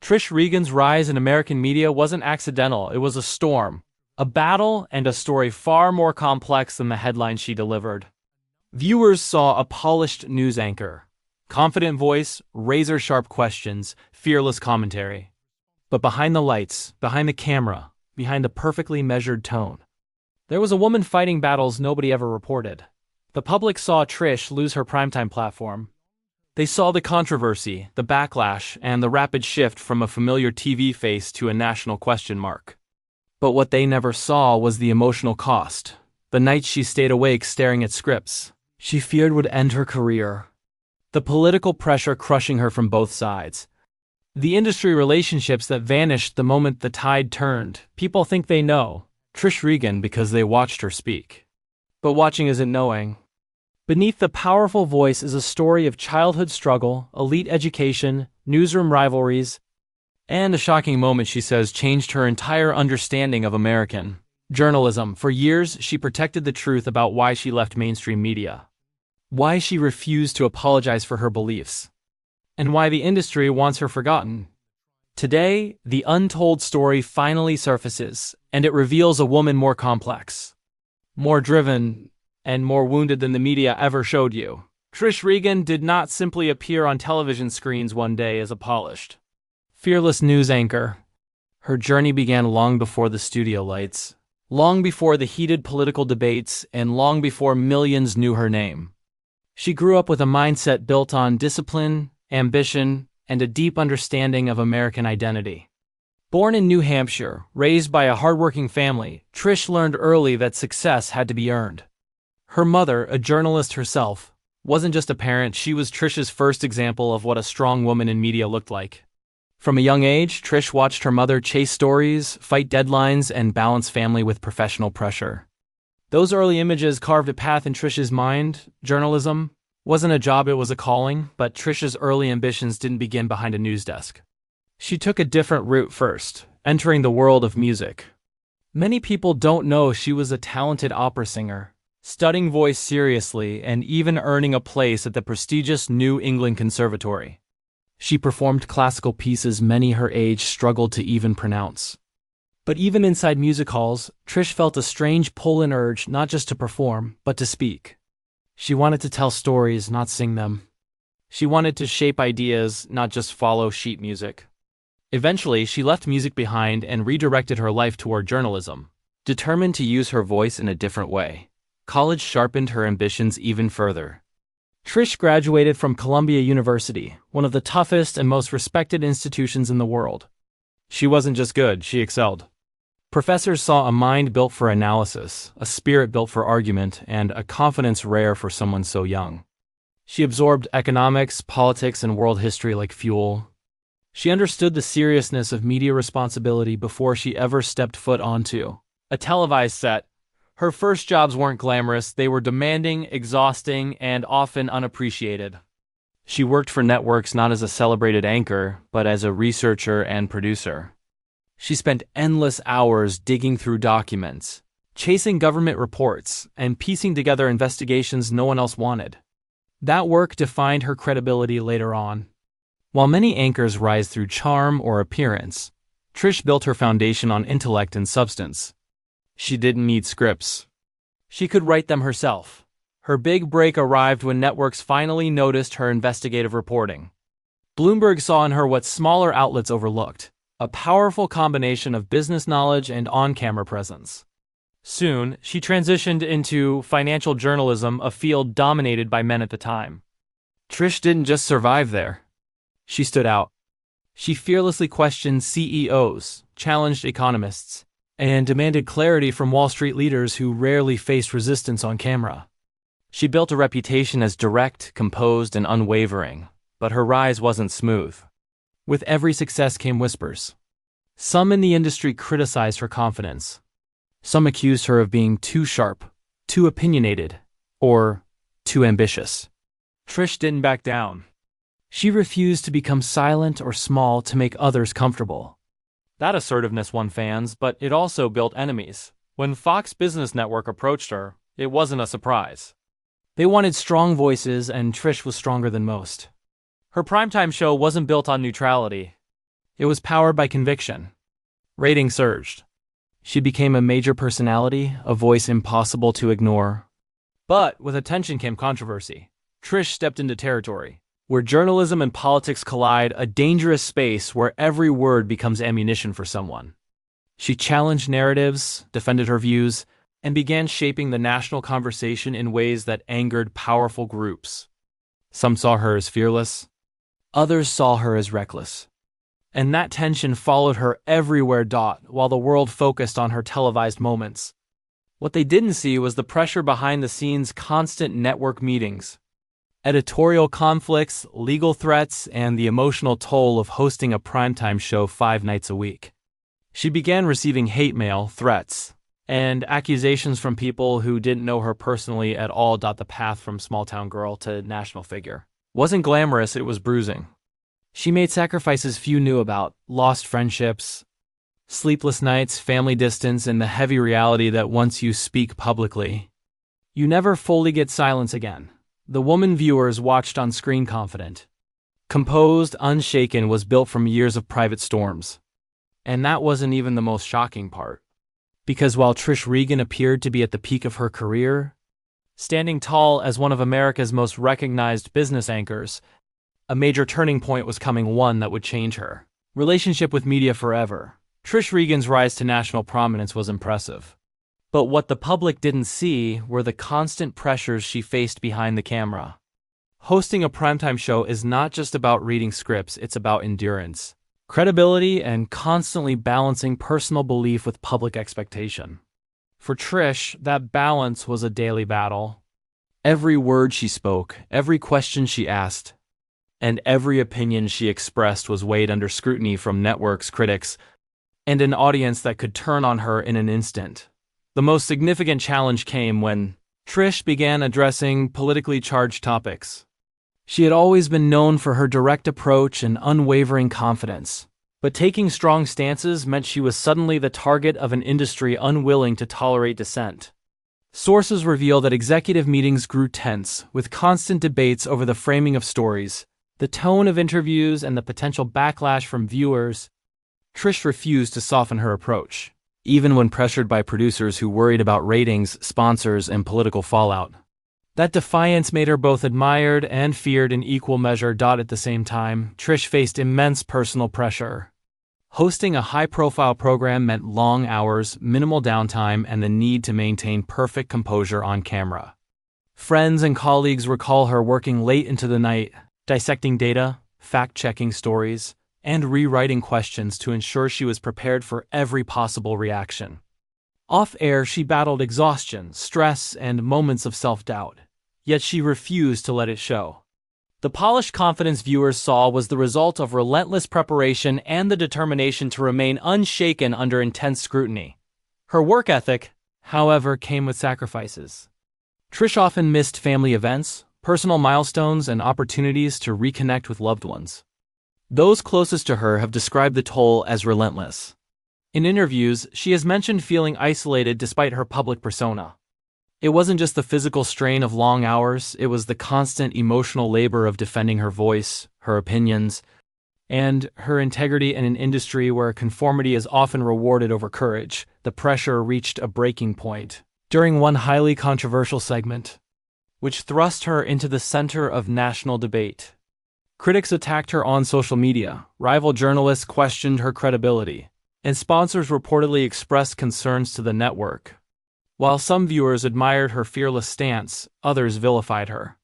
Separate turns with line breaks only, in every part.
Trish Regan's rise in American media wasn't accidental, it was a storm. A battle and a story far more complex than the headline she delivered. Viewers saw a polished news anchor. Confident voice, razor-sharp questions, fearless commentary. But behind the lights, behind the camera, behind the perfectly measured tone, there was a woman fighting battles nobody ever reported. The public saw Trish lose her primetime platform. They saw the controversy, the backlash, and the rapid shift from a familiar TV face to a national question mark. But what they never saw was the emotional cost. The nights she stayed awake staring at scripts she feared would end her career. The political pressure crushing her from both sides. The industry relationships that vanished the moment the tide turned. People think they know Trish Regan because they watched her speak. But watching isn't knowing. Beneath the powerful voice is a story of childhood struggle, elite education, newsroom rivalries, and a shocking moment she says changed her entire understanding of American journalism. For years, she protected the truth about why she left mainstream media, why she refused to apologize for her beliefs, and why the industry wants her forgotten. Today, the untold story finally surfaces, and it reveals a woman more complex, more driven, and more wounded than the media ever showed you. Trish Regan did not simply appear on television screens one day as a polished, fearless news anchor. Her journey began long before the studio lights, long before the heated political debates, and long before millions knew her name. She grew up with a mindset built on discipline, ambition, and a deep understanding of American identity. Born in New Hampshire, raised by a hardworking family, Trish learned early that success had to be earned. Her mother, a journalist herself, wasn't just a parent, she was Trish's first example of what a strong woman in media looked like. From a young age, Trish watched her mother chase stories, fight deadlines, and balance family with professional pressure. Those early images carved a path in Trish's mind. Journalism wasn't a job, it was a calling, but Trish's early ambitions didn't begin behind a news desk. She took a different route first, entering the world of music. Many people don't know she was a talented opera singer, studying voice seriously and even earning a place at the prestigious New England Conservatory. She performed classical pieces many her age struggled to even pronounce. But even inside music halls, Trish felt a strange pull and urge not just to perform, but to speak. She wanted to tell stories, not sing them. She wanted to shape ideas, not just follow sheet music. Eventually, she left music behind and redirected her life toward journalism, determined to use her voice in a different way. College sharpened her ambitions even further. Trish graduated from Columbia University, one of the toughest and most respected institutions in the world. She wasn't just good, she excelled. Professors saw a mind built for analysis, a spirit built for argument, and a confidence rare for someone so young. She absorbed economics, politics, and world history like fuel. She understood the seriousness of media responsibility before she ever stepped foot onto a televised set. Her first jobs weren't glamorous, they were demanding, exhausting, and often unappreciated. She worked for networks not as a celebrated anchor, but as a researcher and producer. She spent endless hours digging through documents, chasing government reports, and piecing together investigations no one else wanted. That work defined her credibility later on. While many anchors rise through charm or appearance, Trish built her foundation on intellect and substance. She didn't need scripts. She could write them herself. Her big break arrived when networks finally noticed her investigative reporting. Bloomberg saw in her what smaller outlets overlooked, a powerful combination of business knowledge and on-camera presence. Soon, she transitioned into financial journalism, a field dominated by men at the time. Trish didn't just survive there. She stood out. She fearlessly questioned CEOs, challenged economists, and demanded clarity from Wall Street leaders who rarely faced resistance on camera. She built a reputation as direct, composed, and unwavering, but her rise wasn't smooth. With every success came whispers. Some in the industry criticized her confidence. Some accused her of being too sharp, too opinionated, or too ambitious. Trish didn't back down. She refused to become silent or small to make others comfortable. That assertiveness won fans, but it also built enemies. When Fox Business Network approached her, it wasn't a surprise. They wanted strong voices, and Trish was stronger than most. Her primetime show wasn't built on neutrality. It was powered by conviction. Ratings surged. She became a major personality, a voice impossible to ignore. But with attention came controversy. Trish stepped into territory where journalism and politics collide, a dangerous space where every word becomes ammunition for someone. She challenged narratives, defended her views, and began shaping the national conversation in ways that angered powerful groups. Some saw her as fearless, others saw her as reckless. And that tension followed her everywhere. While the world focused on her televised moments, what they didn't see was the pressure behind the scenes: constant network meetings, editorial conflicts, legal threats, and the emotional toll of hosting a primetime show 5 nights a week. She began receiving hate mail, threats, and accusations from people who didn't know her personally at all. The path from small-town girl to national figure wasn't glamorous, it was bruising. She made sacrifices few knew about: lost friendships, sleepless nights, family distance, and the heavy reality that once you speak publicly, you never fully get silence again. The woman viewers watched on screen, confident, composed, unshaken, was built from years of private storms. And that wasn't even the most shocking part. Because while Trish Regan appeared to be at the peak of her career, standing tall as one of America's most recognized business anchors, a major turning point was coming, one that would change her relationship with media forever. Trish Regan's rise to national prominence was impressive. But what the public didn't see were the constant pressures she faced behind the camera. Hosting a primetime show is not just about reading scripts, it's about endurance, credibility, and constantly balancing personal belief with public expectation. For Trish, that balance was a daily battle. Every word she spoke, every question she asked, and every opinion she expressed was weighed under scrutiny from networks, critics, and an audience that could turn on her in an instant. The most significant challenge came when Trish began addressing politically charged topics. She had always been known for her direct approach and unwavering confidence, but taking strong stances meant she was suddenly the target of an industry unwilling to tolerate dissent. Sources reveal that executive meetings grew tense, with constant debates over the framing of stories, the tone of interviews, and the potential backlash from viewers. Trish refused to soften her approach, even when pressured by producers who worried about ratings, sponsors, and political fallout. That defiance made her both admired and feared in equal measure. At the same time, Trish faced immense personal pressure. Hosting a high-profile program meant long hours, minimal downtime, and the need to maintain perfect composure on camera. Friends and colleagues recall her working late into the night, dissecting data, fact-checking stories, and rewriting questions to ensure she was prepared for every possible reaction. Off-air, she battled exhaustion, stress, and moments of self-doubt, yet she refused to let it show. The polished confidence viewers saw was the result of relentless preparation and the determination to remain unshaken under intense scrutiny. Her work ethic, however, came with sacrifices. Trish often missed family events, personal milestones, and opportunities to reconnect with loved ones. Those closest to her have described the toll as relentless. In interviews, she has mentioned feeling isolated despite her public persona. It wasn't just the physical strain of long hours, it was the constant emotional labor of defending her voice, her opinions, and her integrity in an industry where conformity is often rewarded over courage. The pressure reached a breaking point during one highly controversial segment, which thrust her into the center of national debate. Critics attacked her on social media, rival journalists questioned her credibility, and sponsors reportedly expressed concerns to the network. While some viewers admired her fearless stance, others vilified her.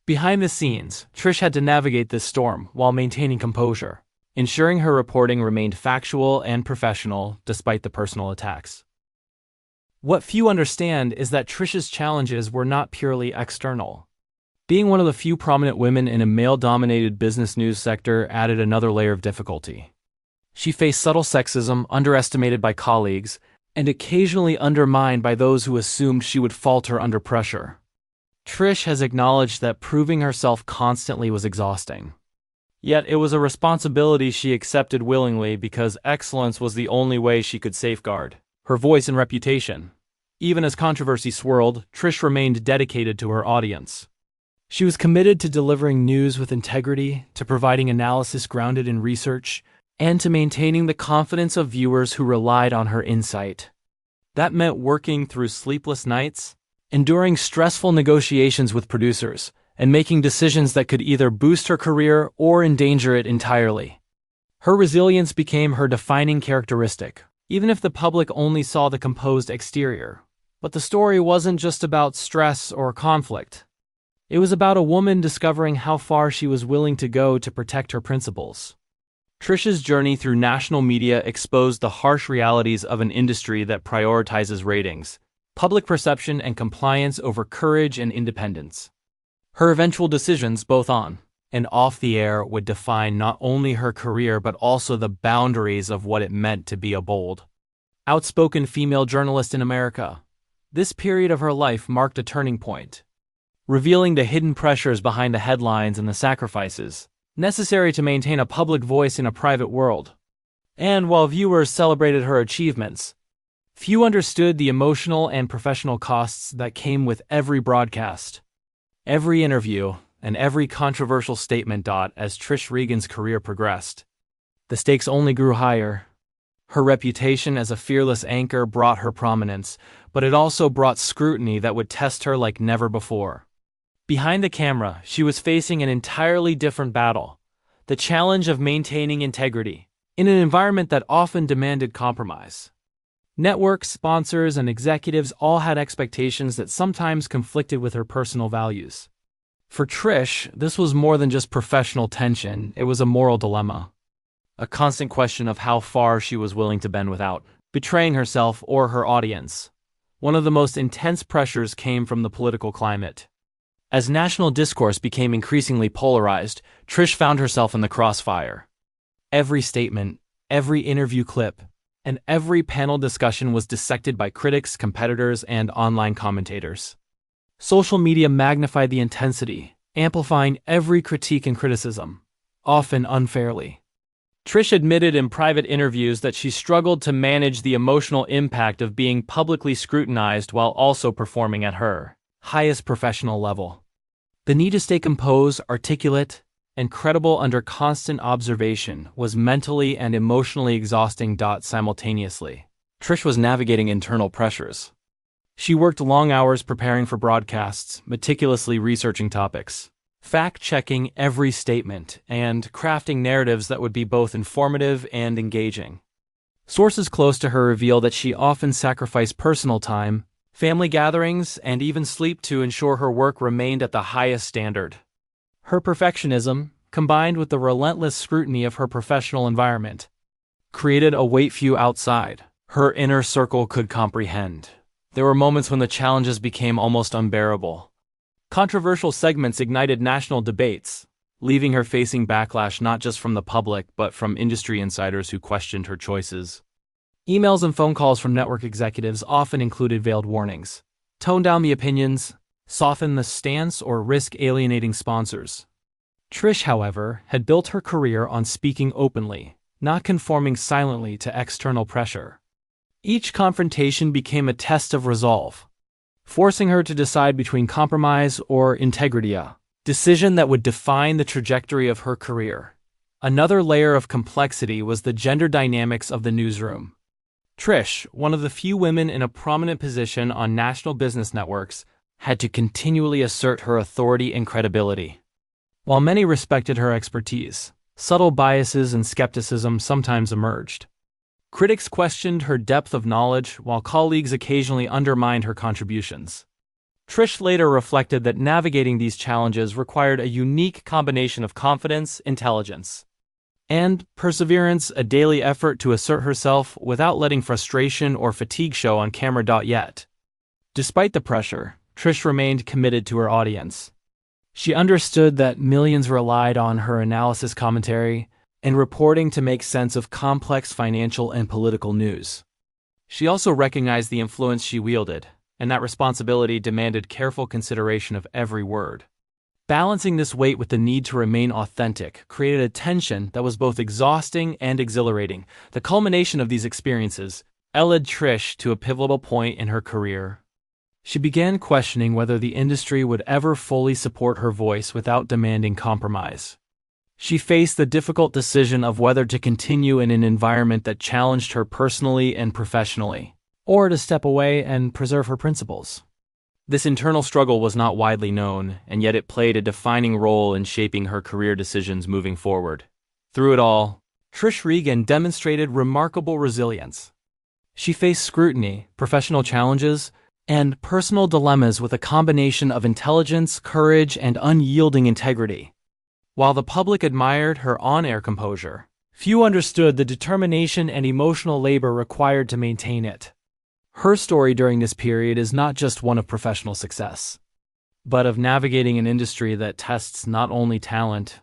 Behind the scenes, Trish had to navigate this storm while maintaining composure, ensuring her reporting remained factual and professional despite the personal attacks. What few understand is that Trish's challenges were not purely external. Being one of the few prominent women in a male-dominated business news sector added another layer of difficulty. She faced subtle sexism, underestimated by colleagues, and occasionally undermined by those who assumed she would falter under pressure. Trish has acknowledged that proving herself constantly was exhausting. Yet it was a responsibility she accepted willingly because excellence was the only way she could safeguard her voice and reputation. Even as controversy swirled, Trish remained dedicated to her audience. She was committed to delivering news with integrity, to providing analysis grounded in research, and to maintaining the confidence of viewers who relied on her insight. That meant working through sleepless nights, enduring stressful negotiations with producers, and making decisions that could either boost her career or endanger it entirely. Her resilience became her defining characteristic, even if the public only saw the composed exterior. But the story wasn't just about stress or conflict. It was about a woman discovering how far she was willing to go to protect her principles. Trish's journey through national media exposed the harsh realities of an industry that prioritizes ratings, public perception, and compliance over courage and independence. Her eventual decisions, both on and off the air, would define not only her career but also the boundaries of what it meant to be a bold, outspoken female journalist in America. This period of her life marked a turning point, revealing the hidden pressures behind the headlines and the sacrifices necessary to maintain a public voice in a private world. And while viewers celebrated her achievements, few understood the emotional and professional costs that came with every broadcast, every interview, and every controversial statement. As Trish Regan's career progressed, the stakes only grew higher. Her reputation as a fearless anchor brought her prominence, but it also brought scrutiny that would test her like never before. Behind the camera, she was facing an entirely different battle, the challenge of maintaining integrity in an environment that often demanded compromise. Networks, sponsors, and executives all had expectations that sometimes conflicted with her personal values. For Trish, this was more than just professional tension, it was a moral dilemma. A constant question of how far she was willing to bend without betraying herself or her audience. One of the most intense pressures came from the political climate. As national discourse became increasingly polarized, Trish found herself in the crossfire. Every statement, every interview clip, and every panel discussion was dissected by critics, competitors, and online commentators. Social media magnified the intensity, amplifying every critique and criticism, often unfairly. Trish admitted in private interviews that she struggled to manage the emotional impact of being publicly scrutinized while also performing at her highest professional level. The need to stay composed, articulate, and credible under constant observation was mentally and emotionally exhausting. Simultaneously, Trish was navigating internal pressures. She worked long hours preparing for broadcasts, meticulously researching topics, fact-checking every statement, and crafting narratives that would be both informative and engaging. Sources close to her reveal that she often sacrificed personal time, family gatherings, and even sleep to ensure her work remained at the highest standard. Her perfectionism, combined with the relentless scrutiny of her professional environment, created a weight few outside her inner circle could comprehend. There were moments when the challenges became almost unbearable. Controversial segments ignited national debates, leaving her facing backlash not just from the public but from industry insiders who questioned her choices. Emails and phone calls from network executives often included veiled warnings: tone down the opinions, soften the stance, or risk alienating sponsors. Trish, however, had built her career on speaking openly, not conforming silently to external pressure. Each confrontation became a test of resolve, forcing her to decide between compromise or integrity, a decision that would define the trajectory of her career. Another layer of complexity was the gender dynamics of the newsroom. Trish, one of the few women in a prominent position on national business networks, had to continually assert her authority and credibility. While many respected her expertise, subtle biases and skepticism sometimes emerged. Critics questioned her depth of knowledge, while colleagues occasionally undermined her contributions. Trish later reflected that navigating these challenges required a unique combination of confidence, intelligence, and perseverance, a daily effort to assert herself without letting frustration or fatigue show on camera. Yet, despite the pressure, Trish remained committed to her audience. She understood that millions relied on her analysis, commentary, and reporting to make sense of complex financial and political news. She also recognized the influence she wielded, and that responsibility demanded careful consideration of every word. Balancing this weight with the need to remain authentic created a tension that was both exhausting and exhilarating. The culmination of these experiences led Trish to a pivotal point in her career. She began questioning whether the industry would ever fully support her voice without demanding compromise. She faced the difficult decision of whether to continue in an environment that challenged her personally and professionally, or to step away and preserve her principles. This internal struggle was not widely known, and yet it played a defining role in shaping her career decisions moving forward. Through it all, Trish Regan demonstrated remarkable resilience. She faced scrutiny, professional challenges, and personal dilemmas with a combination of intelligence, courage, and unyielding integrity. While the public admired her on-air composure, few understood the determination and emotional labor required to maintain it. Her story during this period is not just one of professional success, but of navigating an industry that tests not only talent,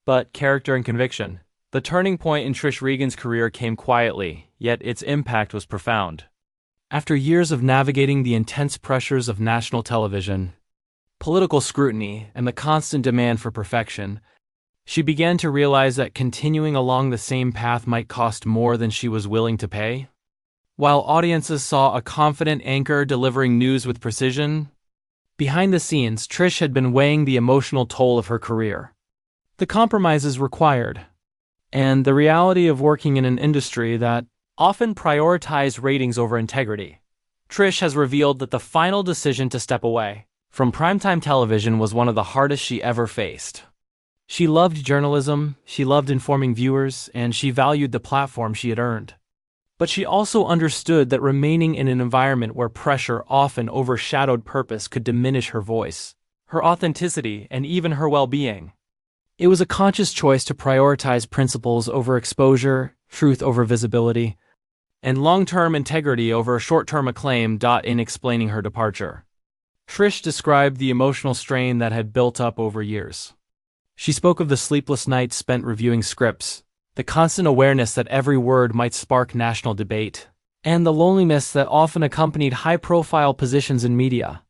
but character and conviction. The turning point in Trish Regan's career came quietly, yet its impact was profound. After years of navigating the intense pressures of national television, political scrutiny, and the constant demand for perfection, she began to realize that continuing along the same path might cost more than she was willing to pay. While audiences saw a confident anchor delivering news with precision, behind the scenes, Trish had been weighing the emotional toll of her career, the compromises required, and the reality of working in an industry that often prioritized ratings over integrity. Trish has revealed that the final decision to step away from primetime television was one of the hardest she ever faced. She loved journalism, she loved informing viewers, and she valued the platform she had earned. But she also understood that remaining in an environment where pressure often overshadowed purpose could diminish her voice, her authenticity, and even her well-being. It was a conscious choice to prioritize principles over exposure, truth over visibility, and long-term integrity over short-term acclaim. In explaining her departure, Trish described the emotional strain that had built up over years. She spoke of the sleepless nights spent reviewing scripts, the constant awareness that every word might spark national debate, and the loneliness that often accompanied high-profile positions in media.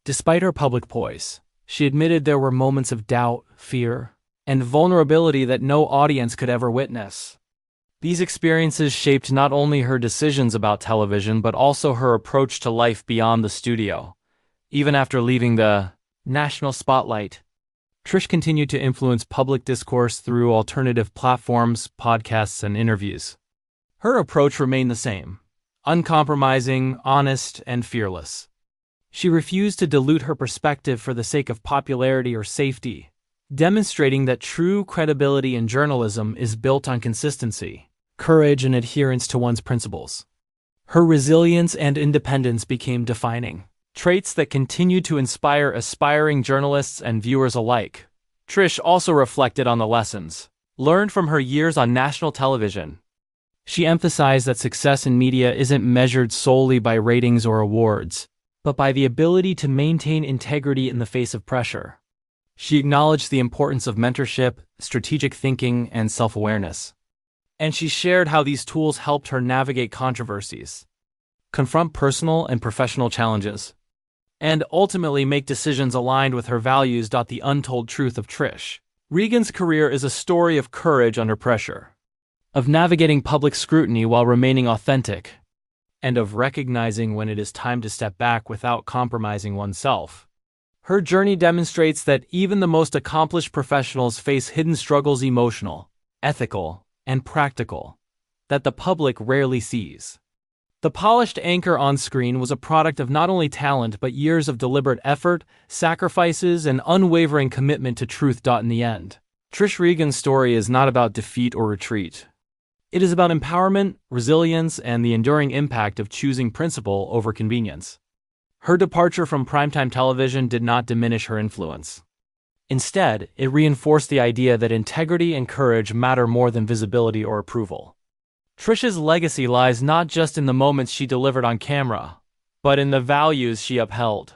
Despite her public poise, she admitted there were moments of doubt, fear, and vulnerability that no audience could ever witness. These experiences shaped not only her decisions about television but also her approach to life beyond the studio. Even after leaving the national spotlight, Trish continued to influence public discourse through alternative platforms, podcasts, and interviews. Her approach remained the same: uncompromising, honest, and fearless. She refused to dilute her perspective for the sake of popularity or safety, demonstrating that true credibility in journalism is built on consistency, courage, and adherence to one's principles. Her resilience and independence became defining traits that continue to inspire aspiring journalists and viewers alike. Trish also reflected on the lessons learned from her years on national television. She emphasized that success in media isn't measured solely by ratings or awards, but by the ability to maintain integrity in the face of pressure. She acknowledged the importance of mentorship, strategic thinking, and self-awareness. And she shared how these tools helped her navigate controversies, confront personal and professional challenges, and ultimately make decisions aligned with her values. The untold truth of Trish Regan's career is a story of courage under pressure, of navigating public scrutiny while remaining authentic, and of recognizing when it is time to step back without compromising oneself. Her journey demonstrates that even the most accomplished professionals face hidden struggles, emotional, ethical, and practical, that the public rarely sees. The polished anchor on screen was a product of not only talent but years of deliberate effort, sacrifices, and unwavering commitment to truth. In the end, Trish Regan's story is not about defeat or retreat. It is about empowerment, resilience, and the enduring impact of choosing principle over convenience. Her departure from primetime television did not diminish her influence. Instead, it reinforced the idea that integrity and courage matter more than visibility or approval. Trish's legacy lies not just in the moments she delivered on camera, but in the values she upheld.